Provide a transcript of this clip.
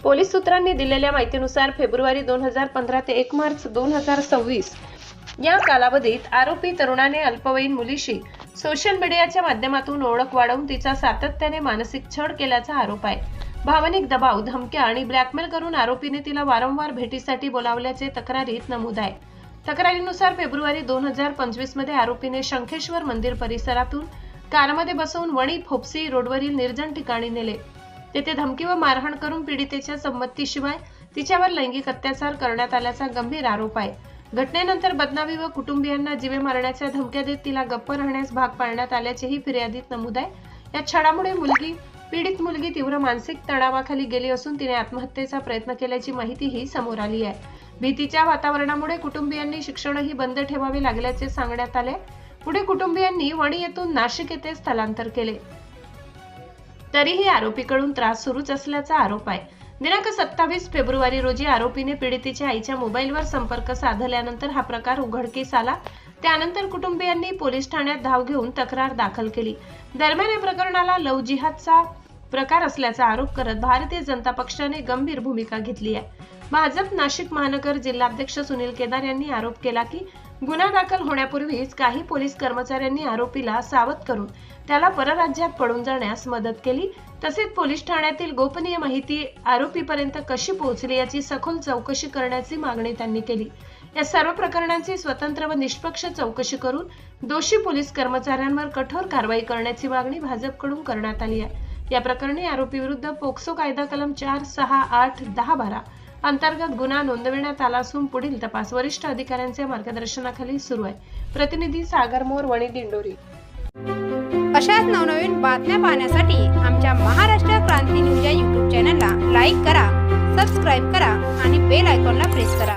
Police सूत्रांनी दिलेल्या माहितीनुसार फेब्रुवारी 2015 ते 1 मार्च 2026 या कालावधीत आरोपी तरुणाने अल्पवयीन मुलीशी सोशल मीडियाच्या माध्यमातून ओळख वाढवून तिचा सातत्याने मानसिक छळ केल्याचा आरोप आहे। भावनिक दबाव, धमक्या आणि ब्लॅकमेल करून आरोपीने तिला वारंवार भेटीसाठी बोलावल्याचे तक्रारीत नमूद आहे। तक्रारीनुसार फेब्रुवारी 2025 मध्ये आरोपीने शंखेश्वर मंदिर परिसरातून कारमध्ये बसवून वणी फोपसी रोडवरील निर्जन ठिकाणी नेले। तेथे धमकी व मारहाण करून पीडितेच्या संमतीशिवाय तिच्यावर लैंगिक अत्याचार करण्यात आल्याचा गंभीर आरोप आहे। घटनेनंतर बदनामी व कुटुंबियांना जीवे मारण्याच्या धमक्या देत तिला गप्प राहण्यास भाग पाडण्यात आल्याचेही फिर्यादीत नमूद आहे। या छळामुळे पीडित मुलगी तीव्र मानसिक तणावाखाली गेली असून तिने आत्महत्येचा प्रयत्न केल्याची माहितीही समोर आली आहे। भीतीच्या वातावरणामुळे कुटुंबियांनी शिक्षणही बंद ठेवावे लागल्याचे सांगण्यात आले। पुढे कुटुंबियांनी वणी येथून नाशिक येथे स्थलांतर केले, तरीही आरोपीकडून त्रास सुरूच असल्याचा आरोप आहे। दिनांक 27 फेब्रुवारी रोजी आरोपीने पीडितेच्या आईच्या मोबाईलवर संपर्क साधल्यानंतर हा प्रकार उघडकीस आला। त्यानंतर कुटुंबियांनी पोलीस ठाण्यात धाव घेऊन तक्रार दाखल केली। दरम्यान या प्रकरणाला लव्ह जिहादचा प्रकार असल्याचा आरोप करत भारतीय जनता पक्षाने गंभीर भूमिका घेतली आहे। भाजप नाशिक महानगर जिल्हाध्यक्ष सुनील केदार यांनी आरोप केला की गुन्हा दाखल होण्यापूर्वीच काही पोलीस कर्मचाऱ्यांनी आरोपीला सावध करून त्याला परराज्यात पळून जाण्यास मदत केली। तसेच पोलीस ठाण्यातील गोपनीय माहिती आरोपीपर्यंत कशी पोहोचली याची सखोल चौकशी करण्याची मागणी त्यांनी केली। या सर्व प्रकरणांची स्वतंत्र व निष्पक्ष चौकशी करून दोषी पोलीस कर्मचाऱ्यांवर कठोर कारवाई करण्याची मागणी भाजपकडून करण्यात आली आहे। या प्रकरणी आरोपी विरुद्ध पोक्सो कायदा कलम 4, 6, 8, 10, 12 अंतर्गत गुन्हा नोंदविण्यात आला असून पुढील तपास वरिष्ठ अधिकाऱ्यांच्या मार्गदर्शनाखाली सुरू आहे। प्रतिनिधी सागर मोर, वणी, दिंडोरी। अशाच नवनवीन बातम्या पाहण्यासाठी आमच्या महाराष्ट्र क्रांती न्यूज या YouTube चॅनलला लाईक करा, सबस्क्राईब करा आणि बेल आयकॉनला प्रेस करा।